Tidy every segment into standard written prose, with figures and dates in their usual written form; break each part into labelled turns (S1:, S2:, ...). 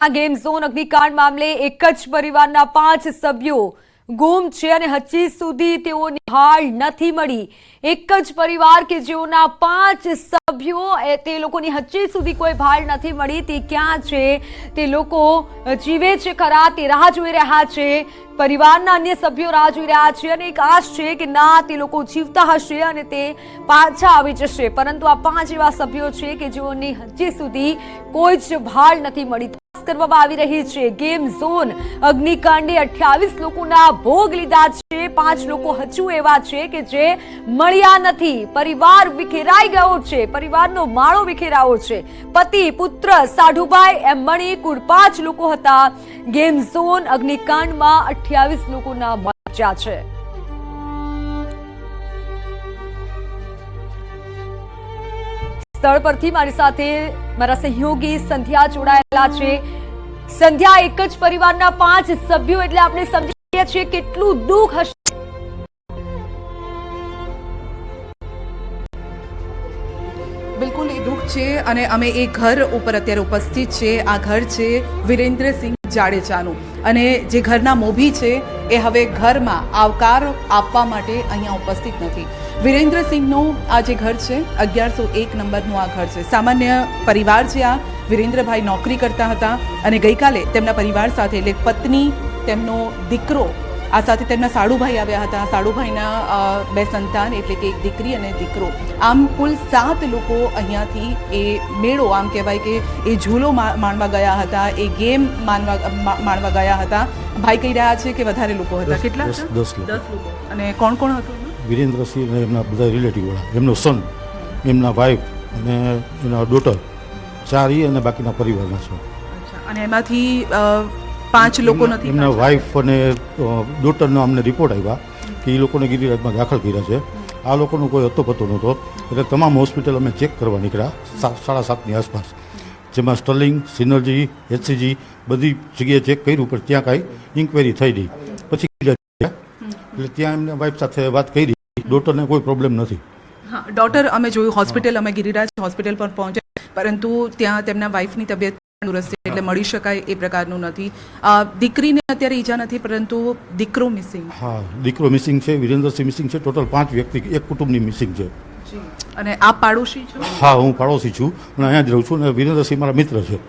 S1: આ game zone અગ્નિકાંડ મામલે એક જ પરિવારના 5 સભ્યો ગુમ છે અને હજી સુધી તેઓની હાલ નથી મળી। એક જ પરિવાર કે જેઓના 5 સભ્યો તે લોકોની હજી સુધી કોઈ ભાળ નથી મળી। તે ક્યાં છે, તે લોકો જીવે છે ખરા, તે રાહ જોઈ રહ્યા છે। પરિવારના અન્ય સભ્યો રાહ જોઈ રહ્યા છે અને એક આશ છે કે ના તે લોકો જીવતા હશે અને તે પાછા આવી જશે, પરંતુ આ 5 એવા સભ્યો છે કે જેઓની હજી સુધી કોઈ જ ભાળ નથી મળી। કરવામાં આવી રહી છે ગેમ ઝોન અગ્નિકાંડે 28 લોકોના ભોગ લીધા છે। 5 લોકો હજુ એવા છે કે જે મળ્યા નથી। પરિવાર વિખેરાઈ ગયો છે, પરિવારનો માળો વિખેરાયો છે। પતિ, પુત્ર, સાઢુભાઈ એમ મળી કુલ 5 લોકો હતા। ગેમ ઝોન અગ્નિકાંડમાં 28 લોકોના મોત છે। સ્થળ પરથી મારી સાથે મારા સહયોગી સંધ્યા જોડાયેલા છે। સંધ્યા, એક જ પરિવારના 5 સભ્યો એટલે આપણે સમજીએ છીએ કેટલું દુઃખ હશે।
S2: બિલકુલ એ દુઃખ છે અને અમે એ ઘર ઉપર અત્યારે ઉપસ્થિત છે। આ ઘર છે વિરેન્દ્રસિંહ જાડેજાનું અને જે ઘરના મોભી છે એ હવે ઘરમાં આવકાર આપવા માટે અહીંયા ઉપસ્થિત નથી। વિરેન્દ્રસિંહનું આ જે ઘર છે 1101 નંબરનું આ ઘર છે। સામાન્ય પરિવાર છે। આ વિરેન્દ્રભાઈ નોકરી કરતા હતા અને ગઈકાલે તેમના પરિવાર સાથે એટલે પત્ની, તેમનો દીકરો, આ સાથે તેમના સાડુભાઈ આવ્યા હતા। સાડુભાઈના 2 સંતાન એટલે કે એક દીકરી અને દીકરો, આમ કુલ 7 લોકો અહીંયાથી એ મેળો આમ કહેવાય કે એ ઝૂલો માણવા ગયા હતા, એ ગેમ માણવા ગયા હતા। ભાઈ કહી રહ્યા છે કે વધારે લોકો હતા। કેટલા હતા? 10 લોકો। અને કોણ કોણ હતું?
S3: વિરેન્દ્રસિંહ અને એમના બધા રિલેટિવ વાળા, એમનો સન, એમના વાઇફ અને એના ડોટર, 4 અને બાકીના પરિવારના છે।
S2: અને એમાંથી 5 લોકો નથી?
S3: એમના વાઇફ અને ડોટરનો અમને રિપોર્ટ આવ્યા કે એ લોકોને ગિરિરાજમાં દાખલ કર્યા છે। આ લોકોનો કોઈ હતો પતો નહોતો, એટલે તમામ હોસ્પિટલ અમે ચેક કરવા નીકળ્યા 7:30ની આસપાસ, જેમાં સ્ટર્લિંગ, સિનર્જી, HCG બધી જગ્યાએ ચેક કર્યું, પણ ત્યાં કાંઈ ઇન્ક્વાયરી થઈ નહીં। પછી એટલે ત્યાં એમને વાઇફ સાથે વાત કરી, ડોટરને કોઈ પ્રોબ્લેમ નથી।
S2: હા, ડોટર અમે જોયું હોસ્પિટલ, અમે ગિરિરાજ હોસ્પિટલ પર પહોંચ્યા, પરંતુ ત્યાં તેમના વાઇફની તબિયત તંદુરસ્ત છે એટલે મળી શકાય એ પ્રકારનું નથી। દીકરીને અત્યારે ઈજા નથી, પરંતુ દીકરો મિસિંગ?
S3: હા, દીકરો મિસિંગ છે, વિરેન્દ્રસિંહ મિસિંગ છે। ટોટલ 5 વ્યક્તિ એક કુટુંબની મિસિંગ છે।
S2: અને આપ પાડોશી છો?
S3: હા, હું પાડોશી છું અને અહીંયા જ રહું છું અને વિરેન્દ્રસિંહ મારા મિત્ર છે।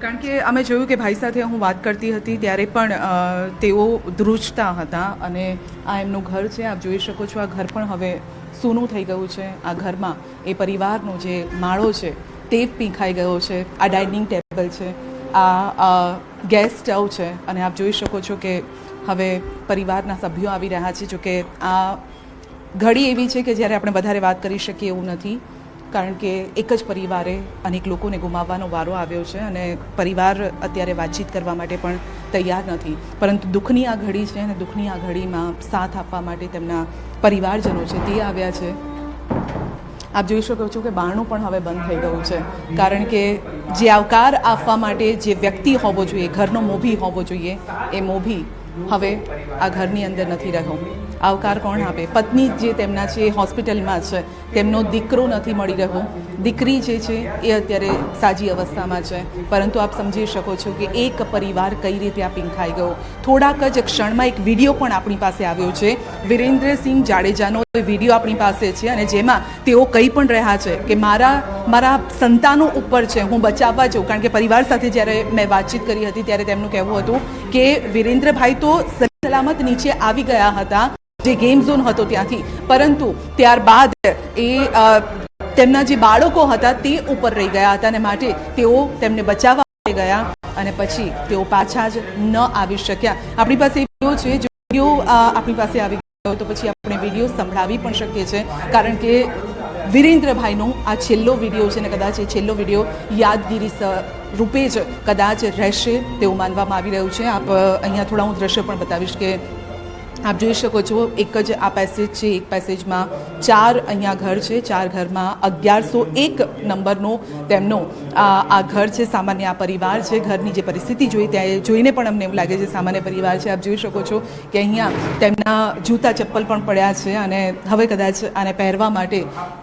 S2: કારણ કે અમે જોયું કે ભાઈ સાથે હું વાત કરતી હતી ત્યારે પણ તેઓ ધ્રુજતા હતા અને આ એમનું ઘર છે, આપ જોઈ શકો છો। આ ઘર પણ હવે સૂનું થઈ ગયું છે। આ ઘરમાં એ પરિવારનો જે માળો છે તે પીંખાઈ ગયો છે। આ ડાઇનિંગ ટેબલ છે, આ ગેસ સ્ટવ છે અને આપ જોઈ શકો છો કે હવે પરિવારના સભ્યો આવી રહ્યા છે। જોકે આ ઘડી એવી છે કે જ્યારે આપણે વધારે વાત કરી શકીએ એવું નથી, કારણ કે એક જ પરિવારે અનેક લોકોને ગુમાવવાનો વારો આવ્યો છે અને પરિવાર અત્યારે વાતચીત કરવા માટે પણ તૈયાર નથી, પરંતુ દુઃખની આ ઘડી છે અને દુઃખની આ ઘડીમાં સાથ આપવા માટે તેમના પરિવારજનો છે તે આવ્યા છે। આપ જોઈ શકો છો કે બારણું પણ હવે બંધ થઈ ગયું છે, કારણ કે જે આવકાર આપવા માટે જે વ્યક્તિ હોવો જોઈએ, ઘરનો મોભી હોવો જોઈએ, એ મોભી હવે આ ઘરની અંદર નથી રહ્યો। આવકાર કોણ આપે? પત્ની જે તેમના છે એ હોસ્પિટલમાં છે, તેમનો દીકરો નથી મળી રહ્યો, દીકરી જે છે એ અત્યારે સાજી અવસ્થામાં છે, પરંતુ આપ સમજી શકો છો કે એક પરિવાર કઈ રીતે આ પીંખાઈ ગયો। થોડાક જ ક્ષણમાં એક વિડીયો પણ આપણી પાસે આવ્યો છે, વિરેન્દ્રસિંહ જાડેજાનો વિડીયો આપણી પાસે છે અને જેમાં તેઓ કહી પણ રહ્યા છે કે મારા સંતાનો ઉપર છે, હું બચાવવા જાઉં। કારણ કે પરિવાર સાથે જ્યારે મેં વાતચીત કરી હતી ત્યારે તેમનું કહેવું હતું કે વિરેન્દ્રભાઈ તો સલામત નીચે આવી ગયા હતા જે ગેમ ઝોન હતો ત્યાંથી, પરંતુ ત્યારબાદ એ તેમના જે બાળકો હતા તે ઉપર રહી ગયા હતા અને માટે તેઓ તેમને બચાવવા ગયા અને પછી તેઓ પાછા જ ન આવી શક્યા। આપણી પાસે વિડીયો છે, જો વિડીયો આપણી પાસે આવી ગયો તો પછી આપણે વિડીયો સંભળાવી પણ શકીએ છીએ, કારણ કે વિરેન્દ્રભાઈનો આ છેલ્લો વિડીયો છે ને કદાચ એ છેલ્લો વિડીયો યાદગીરી રૂપે જ કદાચ રહેશે તેવું માનવામાં આવી રહ્યું છે। આપ અહીંયા થોડા હું દ્રશ્ય પણ બતાવીશ કે આપ જોઈ શકો છો એક જ આ પેસેજ છે, એક પેસેજમાં 4 અહીંયા ઘર છે, 4 ઘરમાં 1101 નંબરનો તેમનો આ ઘર છે। સામાન્ય આ પરિવાર છે, ઘરની જે પરિસ્થિતિ જોઈને પણ અમને એવું લાગે છે સામાન્ય પરિવાર છે। આપ જોઈ શકો છો કે અહીંયા તેમના જૂતા ચપ્પલ પણ પડ્યા છે અને હવે કદાચ આને પહેરવા માટે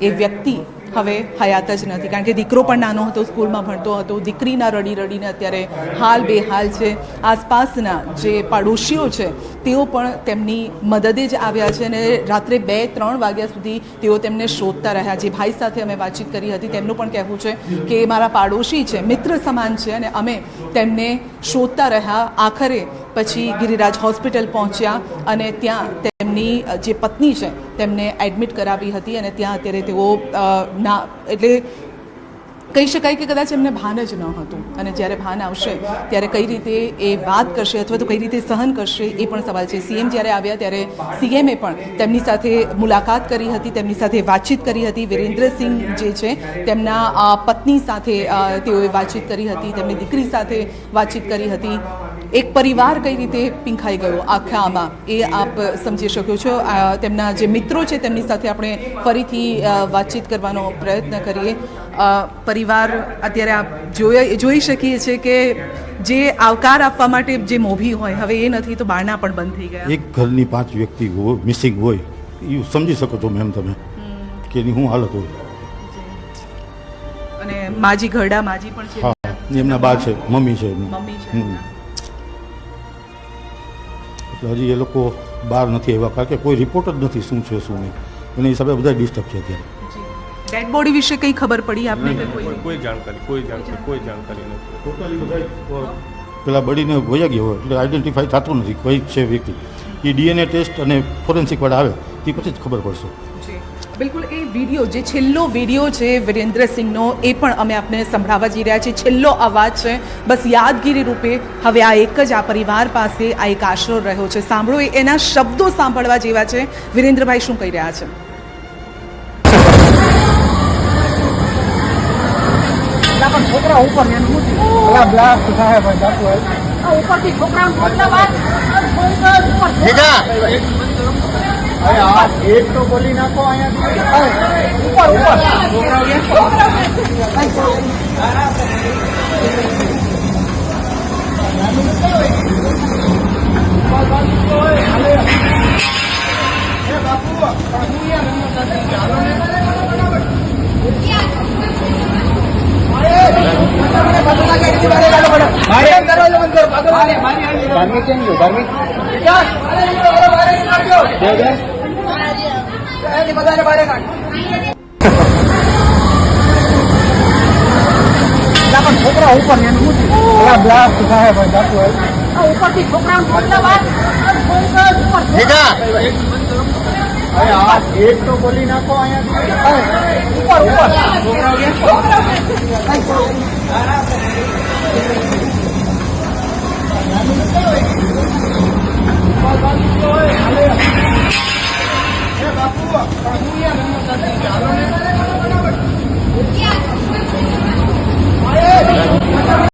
S2: એ વ્યક્તિ હવે હયાત જ નથી, કારણ કે દીકરો પણ નાનો હતો, સ્કૂલમાં ભણતો હતો. દીકરીના રડીને અત્યારે હાલ બેહાલ છે. આસપાસના જે પાડોશીઓ છે તેઓ પણ તેમની મદદે જ આવ્યા છે અને રાત્રે 2-3 વાગ્યા સુધી તેઓ તેમને શોધતા રહ્યા. જે ભાઈ સાથે અમે વાતચીત કરી હતી તેમનું પણ કહેવું છે કે મારા પાડોશી છે, મિત્ર સમાન છે અને અમે તેમને શોધતા રહ્યા. આખરે પછી ગિરિરાજ હોસ્પિટલ પહોંચ્યા અને ત્યાં તેમની જે પત્ની છે તેમને એડમિટ કરાવી હતી અને ત્યાં અત્યારે તેઓ એટલે કહી શકાય કે કદાચ એમને ભાન જ ન હતું અને જ્યારે ભાન આવશે ત્યારે કઈ રીતે એ વાત કરશે અથવા તો કઈ રીતે સહન કરશે એ પણ સવાલ છે. સીએમ જ્યારે આવ્યા ત્યારે સીએમએ પણ તેમની સાથે મુલાકાત કરી હતી, તેમની સાથે વાતચીત કરી હતી. વિરેન્દ્રસિંહ જે છે તેમના પત્ની સાથે તેઓએ વાતચીત કરી હતી, તેમની દીકરી સાથે વાતચીત કરી હતી. એક પરિવાર કઈ રીતે પીંખાઈ ગયો આખા આમાં એ આપ સમજી શકો છો. તેમના જે મિત્રો છે તેમની સાથે આપણે ફરીથી વાતચીત કરવાનો પ્રયત્ન કરીએ. પરિવાર અત્યારે આપ જોઈ શકીએ છીએ કે જે આવકાર આપવા માટે જે મોભી હોય હવે એ નથી તો બારણા પણ બંધ થઈ ગયા.
S3: એક ઘરની 5 વ્યક્તિ મિસિંગ હોય એ સમજી શકો છો મેમ તમે કે એની શું હાલત હોય.
S2: અને માજી ઘરડા માજી પણ છે.
S3: હા, એમના બા છે, મમ્મી છે એમની.
S2: મમ્મી છે.
S3: એટલે હજી એ લોકો બહાર નથી આવ્યા કારણ કે કોઈ રિપોર્ટ જ નથી શું છે શું નહીં. એના હિસાબે બધા ડિસ્ટર્બ છે અત્યારે.
S2: ડેડ બોડી વિશે કઈ ખબર પડી આપને કે
S4: કોઈ જાણકારી નથી.
S3: ટોટલી બધા પેલા બળીને વયા ગયા હોય એટલે આઈડેન્ટિફાઈ થતું નથી કોઈ છે વ્યક્તિ. એ ડીએનએ ટેસ્ટ અને ફોરેન્સિક વાળા આવે તે પછી જ ખબર પડશે.
S2: બિલકુલ એ વિડીયો જે છેલ્લો વિડીયો છે વિરેન્દ્રસિંહનો એ પણ અમે આપને સંભળાવવા જઈ રહ્યા છીએ. છેલ્લો અવાજ છે બસ યાદગીરી રૂપે. હવે આ એક જ આ પરિવાર પાસે આ એક આશરો રહ્યો છે. સાંભળો એના શબ્દો સાંભળવા જેવા છે. વિરેન્દ્રભાઈ શું કહી રહ્યા છે?
S5: છોકરા ઉપર બ્લાસ્ટ થાય ભાઈ જાતું હોય ઉપરથી છોકરા એક તો બોલી નાખો છોકરા ઉપર બ્લાસ્ટ થાય ભાઈ જાતું હોય ઉપરથી છોકરા એક તો બોલી નાખો અહીંયા